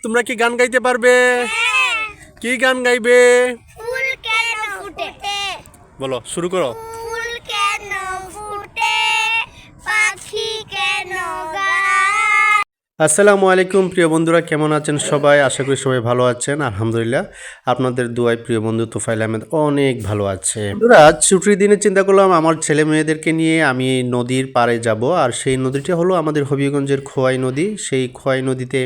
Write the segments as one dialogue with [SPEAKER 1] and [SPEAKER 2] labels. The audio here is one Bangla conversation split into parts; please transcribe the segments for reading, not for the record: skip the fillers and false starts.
[SPEAKER 1] তোমরা কি গান গাইতে পারবে? কি গান গাইবে?
[SPEAKER 2] ফুল কেন ফুটে?
[SPEAKER 1] বলো, শুরু করো।
[SPEAKER 2] ফুল কেন ফুটে? পাখি কেন গায়?
[SPEAKER 1] আসসালামু আলাইকুম প্রিয় বন্ধুরা, কেমন আছেন সবাই? আশা করি সবাই ভালো আছেন। আলহামদুলিল্লাহ, আপনাদের দোয়ায় প্রিয় বন্ধু তোফাইল আহমেদ অনেক ভালো আছে। বন্ধুরা, ছুটির দিনে চিন্তা করলাম আমার ছেলে মেয়েদেরকে নিয়ে আমি নদীর পাড়ে যাব। আর সেই নদীটা হলো আমাদের হবিগঞ্জের খোয়াই নদী। সেই খোয়াই নদীতে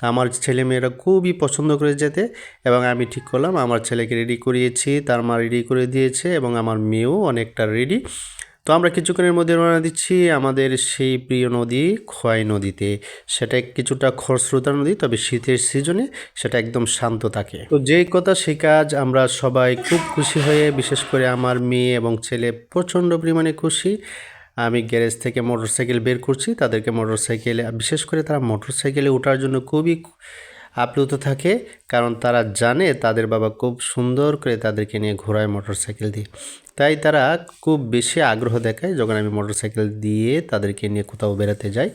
[SPEAKER 1] আমার ছেলে মেয়েরা খুবই পছন্দ করে যেতে, এবং আমি ঠিক করলাম আমার ছেলেকে রেডি করিয়েছি, তার মা রেডি করে দিয়েছে, এবং আমার মেয়েও অনেকটা রেডি। তো আমরা কিছুক্ষণের মধ্যে রওনা দিচ্ছি আমাদের সেই প্রিয় নদী খোয়াই নদীতে। সেটা কিছুটা খরস্রোতা নদী, তবে শীতের সিজনে সেটা একদম শান্ত থাকে। তো যেই কথা সেই কাজ, আমরা সবাই খুব খুশি হয়ে, বিশেষ করে আমার মেয়ে এবং ছেলে প্রচণ্ড পরিমাণে খুশি। আমি গ্যারেজ থেকে মোটরসাইকেল বের করছি, তাদেরকে মোটরসাইকেলে, বিশেষ করে তারা মোটরসাইকেলে ওঠার জন্য খুবই আপ্লুত থাকে, কারণ তারা জানে তাদের বাবা খুব সুন্দর করে তাদেরকে নিয়ে ঘোরায় মোটরসাইকেল দিয়ে। তাই তারা খুব বেশি আগ্রহ দেখায় যখন আমি মোটরসাইকেল দিয়ে তাদেরকে নিয়ে কোথাও বেড়াতে যাই।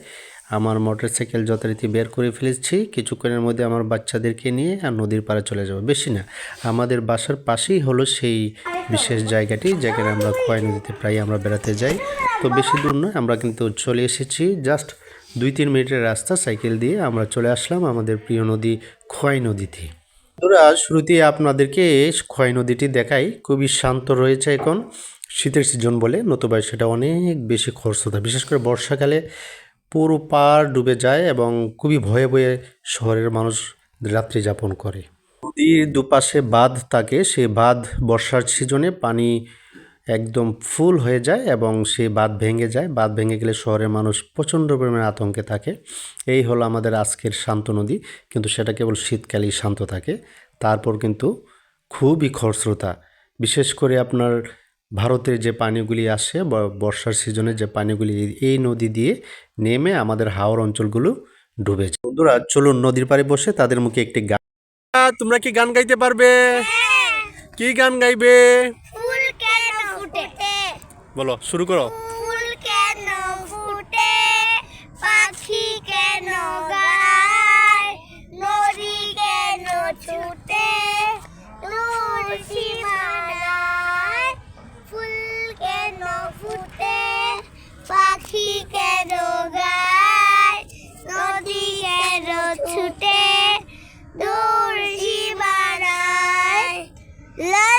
[SPEAKER 1] আমার মোটরসাইকেল যথারীতি বের করে ফেলেছি, কিছুক্ষণের মধ্যে আমার বাচ্চাদেরকে নিয়ে আর নদীর পাড়ে চলে যাব। বেশি না, আমাদের বাসার পাশেই হলো সেই বিশেষ জায়গাটি যেখানে আমরা খোয়াই নদীতে প্রায় আমরা বেড়াতে যাই। তো বেশি দূর নয়, আমরা কিন্তু চলে এসেছি। জাস্ট 2-3 মিনিটের রাস্তা সাইকেল দিয়ে আমরা চলে আসলাম আমাদের প্রিয় নদী খোয়াই নদীতে। বন্ধুরা, শুরুতেই আপনাদেরকে খোয়াই নদীটি দেখাই। খুবই শান্ত রয়েছে এখন, শীতের সিজন বলে, নতুবা সেটা অনেক বেশি খরস্রোতা। বিশেষ করে বর্ষাকালে পুরো পাড় ডুবে যায় এবং খুবই ভয়ে ভয়ে শহরের মানুষ রাত্রি যাপন করে। নদীর দুপাশে বাঁধ থাকে, সেই বাঁধ বর্ষার সিজনে পানি একদম ফুল হয়ে যায় এবং সেই বাঁধ ভেঙে যায়। বাঁধ ভেঙে গেলে শহরের মানুষ প্রচণ্ড পরিমাণে আতঙ্কে থাকে। এই হলো আমাদের আজকের শান্ত নদী, কিন্তু সেটা কেবল শীতকালেই শান্ত থাকে, তারপর কিন্তু খুবই খরস্রোতা। বিশেষ করে আপনার ভারতের যে পানিগুলি আসে বর্ষার সিজনে, যে পানিগুলি এই নদী দিয়ে নেমে আমাদের হাওর অঞ্চলগুলো ডুবে যায়। বন্ধুরা, চলুন নদীর পাড়ে বসে তাদের মুখে একটি গান। তোমরা কি গান গাইতে পারবে? কি গান গাইবে?
[SPEAKER 2] ফুল কেন ফুটে?
[SPEAKER 1] বলো, শুরু করো।
[SPEAKER 2] ফুল কেন ফুটে? পাখি কেন গায়? নদী কেন ছুটে? নূর সীমানায়। ফুল কেন ফুটে? পাখি কেন গায়? নদী কেন ছুটে? দূর সীমানায়। লা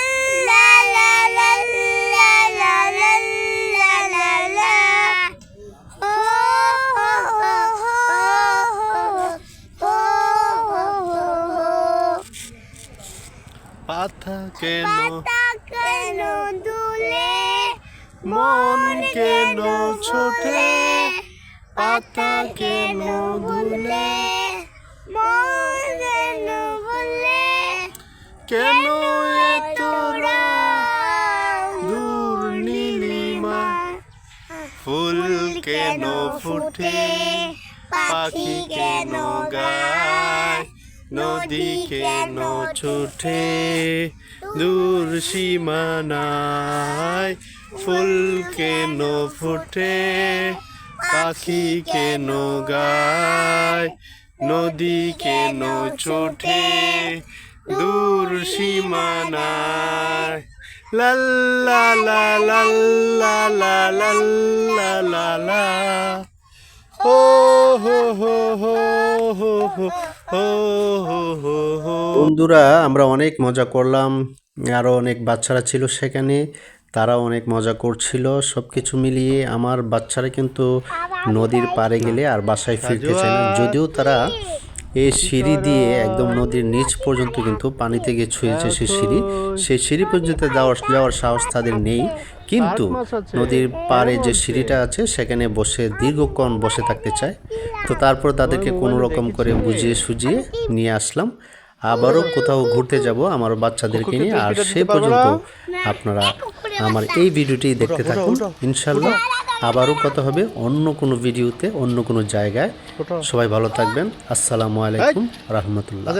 [SPEAKER 2] লা লা লা লা লা লা লা লা লা। হো হো হো হো হো হো।
[SPEAKER 1] পাতা কেন,
[SPEAKER 2] পাতা কেন দুলে?
[SPEAKER 1] মন কেন ছোটে? পাতা কেন দুলে?
[SPEAKER 2] মন কেন বলে?
[SPEAKER 1] কেন এত দূর নীলিমা? ফুল কেন ফুটে? পাখি কেন গায়? নদী কেন ছুটে? দূর সীমানায়। ফুল কেন ফুটে? পাখি কেন গায়? নদী কেন ছোটে? দূর সীমানায়। লা লা লা লা লা লা লা লা লা লা। হো হো হো হো হো হো হো হো হো হো। বন্ধুরা, আমরা অনেক মজা করলাম, আরও অনেক বাচ্চারা ছিল সেখানে, তারা অনেক মজা করছিল। সব কিছু মিলিয়ে আমার বাচ্চারা কিন্তু নদীর পাড়ে গেলে আর বাসায় ফিরতে চায় না, যদিও তারা এই সিঁড়ি দিয়ে একদম নদীর নিচ পর্যন্ত কিন্তু পানিতে গিয়ে ছুঁয়েছে। সেই সিঁড়ি পর্যন্ত যাওয়ার সাহস তাদের নেই, কিন্তু নদীর পাড়ে যে সিঁড়িটা আছে সেখানে বসে দীর্ঘক্ষণ বসে থাকতে চায়। তো তারপর তাদেরকে কোনো রকম করে বুঝিয়ে সুঝিয়ে নিয়ে আসলাম। আবারও কোথাও ঘুরতে যাব আমার বাচ্চাদেরকে নিয়ে। আর সে পর্যন্ত আপনারা আমার এই ভিডিওটি দেখতে থাকুন। ইনশাল্লাহ আবারও কথা হবে অন্য কোনো ভিডিওতে, অন্য কোনো জায়গায়। সবাই ভালো থাকবেন। আসসালামু আলাইকুম রহমতুল্লাহ।